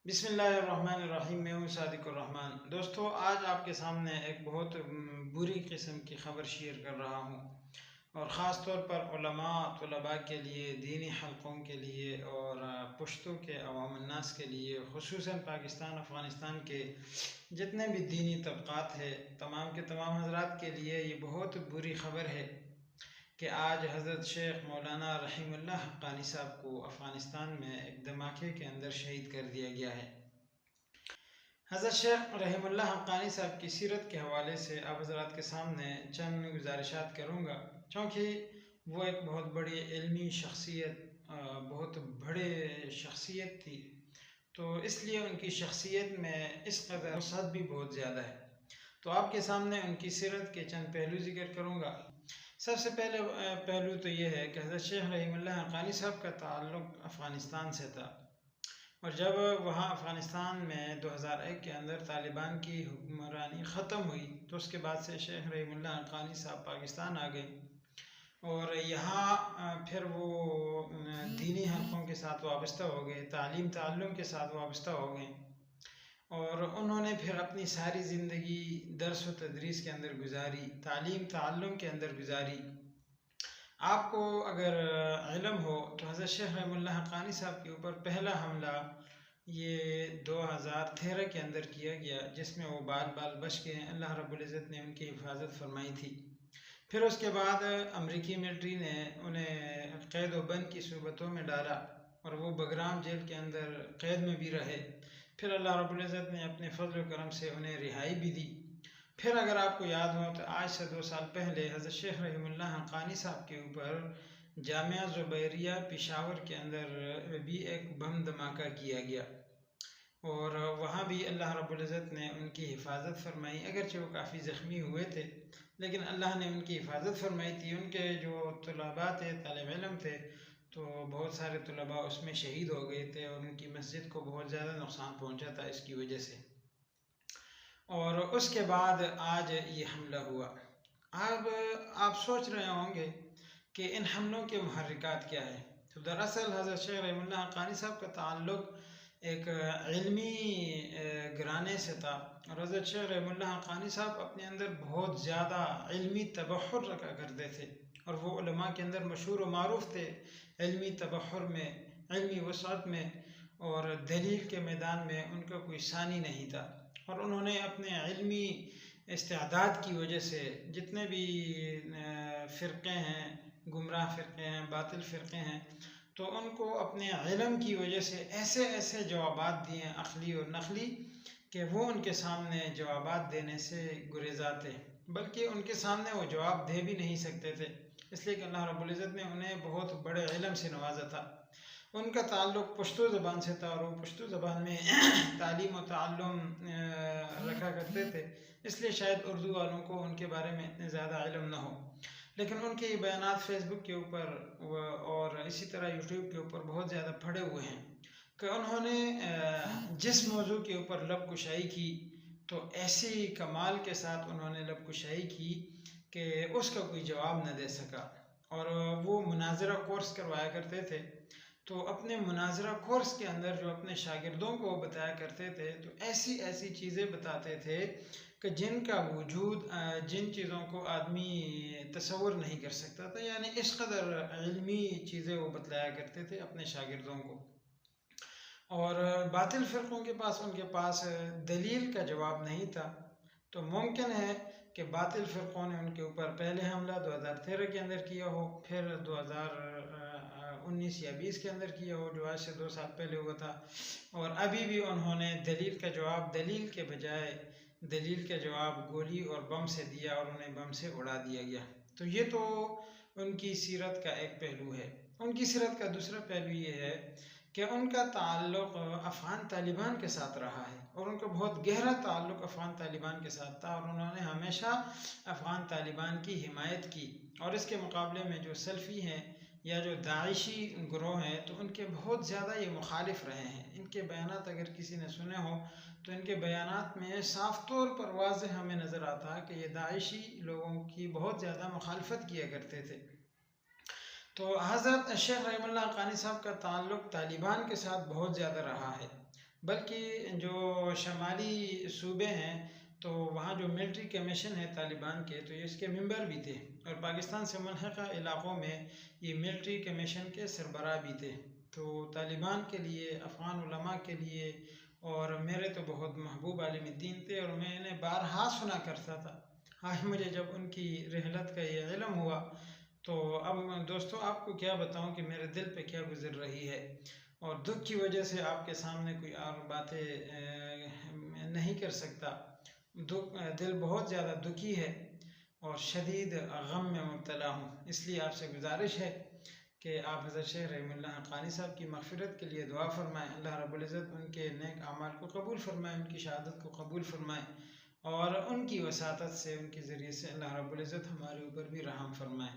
बिस्मिल्लाहिर्रहमानिर्रहीम। मैं हूँ सादिकुर्रहमान। दोस्तों, आज आपके सामने एक बहुत बुरी किस्म की ख़बर शेयर कर रहा हूँ और ख़ास तौर पर उलमा तलबा के लिए, दीनी हलक़ों के लिए और पुश्तो के अवाम अन्नास के लिए, ख़ुसूसन पाकिस्तान अफ़ग़ानिस्तान के जितने भी दीनी तबक़ात है, तमाम के तमाम हज़रात के लिए ये बहुत बुरी ख़बर है कि आज हज़रत शेख मौलाना रहीमुल्लाह हक़्क़ानी साहब को अफ़ग़ानिस्तान में एक धमाके के अंदर शहीद कर दिया गया है। हज़रत शेख रहीमुल्लाह हक़्क़ानी साहब की सीरत के हवाले से आप हज़रात के सामने चंद गुज़ारिशात करूँगा, क्योंकि वो एक बहुत बड़ी इल्मी शख्सियत, बहुत बड़े शख्सियत थी, तो इसलिए उनकी शख्सियत में इस कदर वसअत भी बहुत ज़्यादा है। तो आपके सामने उनकी सीरत के चंद पहलू ज़िक्र करूँगा। सबसे पहले पहलू तो ये है कि हज़रत शेख रहीमुल्लाह हक़्क़ानी साहब का ताल्लुक़ अफ़ग़ानिस्तान से था और जब वहाँ अफ़ग़ानिस्तान में 2001 के अंदर तालिबान की हुक्मरानी ख़त्म हुई तो उसके बाद से शेख रहीमुल्लाह हक़्क़ानी साहब पाकिस्तान आ गए और यहाँ फिर वो दीनी हक़ों के साथ वाबस्ता हो गए, तालीम ताल्लुम के साथ वाबस्ता हो गए और उन्होंने फिर अपनी सारी ज़िंदगी दर्स व तदरीस के अंदर गुजारी, तालीम ताल्लुम के अंदर गुजारी। आपको अगर इल्म हो तो हज़रत शेख रहीमुल्लाह हक़्क़ानी साहब के ऊपर पहला हमला ये 2013 के अंदर किया गया, जिसमें वो बाल बाल बच गए। अल्लाह रब्बुल इज़्ज़त ने उनकी हिफाजत फरमाई थी। फिर उसके बाद अमरीकी मिलिट्री ने उन्हें क़ैद व बंद की सूरतों में डाला और वो बगराम जेल के अंदर क़ैद में भी रहे। फिर अल्लाह रब्बुल इज़्ज़त ने अपने फ़ज़ल व करम से उन्हें रिहाई भी दी। फिर अगर आपको याद हो तो आज से 2 साल पहले हज़रत शेख रहीमुल्लाह हक़्क़ानी साहब के ऊपर जामिया ज़ुबैरिया पेशावर के अंदर भी एक बम धमाका किया गया और वहाँ भी अल्लाह रब्बुल इज़्ज़त ने उनकी हिफाजत फरमाई। अगरचे वो काफ़ी ज़ख्मी हुए थे, लेकिन अल्लाह ने उनकी हिफाजत फरमाई थी। उनके जो तलबा थे, तालिब इल्म थे, तो बहुत सारे तलबा उसमें शहीद हो गए थे और उनकी मस्जिद को बहुत ज़्यादा नुकसान पहुँचा था इसकी वजह से। और उसके बाद आज ये हमला हुआ। अब आप सोच रहे होंगे कि इन हमलों के मुहर्रिकात क्या है। तो दरअसल हज़रत शेख रहीमुल्लाह हक़्क़ानी साहब का ताल्लुक़ एक इल्मी घराने से था और हज़रत शेख रहीमुल्लाह हक़्क़ानी साहब अपने अंदर बहुत ज़्यादा इल्मी तबहुर रखा करते थे और वो उलमा के अंदर मशहूर व मारूफ़ थे इल्मी तबहुर में, इल्मी वसअत में, और दलील के मैदान में उनका कोई सानी नहीं था। और उन्होंने अपने इल्मी इस्तेदाद की वजह से जितने भी फ़िरक़े हैं, गुमराह फ़िरक़े हैं, बातिल फ़िरक़े हैं, तो उनको अपने इल्म की वजह से ऐसे ऐसे जवाबात दिए अक़ली और नक़ली कि वो उनके सामने जवाबात देने से गुरेज़ाते, बल्कि उनके सामने वो जवाब दे भी नहीं सकते थे, इसलिए कि अल्लाह रब्बुल इज़्ज़त ने उन्हें बहुत बड़े इल्म से नवाजा था। उनका ताल्लुक़ पश्तो ज़बान से था और वो पश्तो ज़बान में तालीम व ताल्लुम रखा करते थे, इसलिए शायद उर्दू वालों को उनके बारे में इतने ज़्यादा इल्म ना हो। लेकिन उनके ये बयानात फ़ेसबुक के ऊपर और इसी तरह यूट्यूब के ऊपर बहुत ज़्यादा पड़े हुए हैं कि उन्होंने जिस मौजू के ऊपर लब कुशाई की तो ऐसी कमाल के साथ उन्होंने लब कुशाई की कि उसका कोई जवाब न दे सका। और वो मुनाज़रा कोर्स करवाया करते थे, तो अपने मुनाज़रा कोर्स के अंदर जो अपने शागिर्दों को बताया करते थे तो ऐसी ऐसी चीज़ें बताते थे कि जिनका वजूद, जिन चीज़ों को आदमी तसव्वुर नहीं कर सकता था, यानी इस कदर इल्मी चीज़ें वो बतलाया करते थे अपने शागिर्दों को। और बातिल फ़िरक़ों के पास, उनके पास दलील का जवाब नहीं था, तो मुमकिन है कि बातिल फ़िरक़ों ने उनके ऊपर पहले हमला 2013 के अंदर किया हो, फिर 2019 या 20 के अंदर किया हो, जो आज से 2 साल पहले हुआ था, और अभी भी उन्होंने दलील का जवाब दलील के बजाय दलील का जवाब गोली और बम से दिया और उन्हें बम से उड़ा दिया गया। तो ये तो उनकी सीरत का एक पहलू है। उनकी सीरत का दूसरा पहलू ये है कि उनका ताल्लुक़ अफ़गान तालिबान के साथ रहा है और उनका बहुत गहरा ताल्लुक़ अफ़गान तालिबान के साथ था और उन्होंने हमेशा अफ़गान तालिबान की हिमायत की। और इसके मुकाबले में जो सल्फ़ी हैं या जो दाइशी ग्रोह हैं तो उनके बहुत ज़्यादा ये मुखालिफ रहे हैं। इनके बयानात अगर किसी ने सुने हो तो इनके बयानात में साफ़ तौर पर वाज़ेह हमें नज़र आता है कि ये दाइशी लोगों की बहुत ज़्यादा मुखालफत किया करते थे। तो हज़रत शेख रहीमुल्लाह हक़्क़ानी साहब का ताल्लुक़ तालिबान के साथ बहुत ज़्यादा रहा है। बल्कि जो शमाली सूबे हैं तो वहाँ जो मिलिट्री कमीशन है तालिबान के, तो ये इसके मेंबर भी थे और पाकिस्तान से मुल्हिका इलाक़ों में ये मिलिट्री कमीशन के सरबराह भी थे। तो तालिबान के लिए, अफ़गान उलमा के लिए और मेरे तो बहुत महबूब आलिम दीन थे और मैं इन्हें बारहा सुना करता था। आज मुझे जब उनकी रहलत का ये इल्म हुआ तो अब दोस्तों आपको क्या बताऊं कि मेरे दिल पे क्या गुजर रही है, और दुख की वजह से आपके सामने कोई और बातें नहीं कर सकता। दिल बहुत ज़्यादा दुखी है और शदीद गम में मुब्तला हूँ। इसलिए आपसे गुजारिश है कि आप हज़रत शेख रहमतुल्लाह हक़ानी साहब की मग़फ़िरत के लिए दुआ फ़रमाएँ। अल्लाह रब्बुल इज़्ज़त उनके नेक अमाल को कबूल फ़रमाएँ, उनकी शहादत को कबूल फ़रमाएँ और उनकी वसातत से, उनके ज़रिए से अल्लाह रब्बुल इज़्ज़त हमारे ऊपर भी रहम फ़रमाएँ।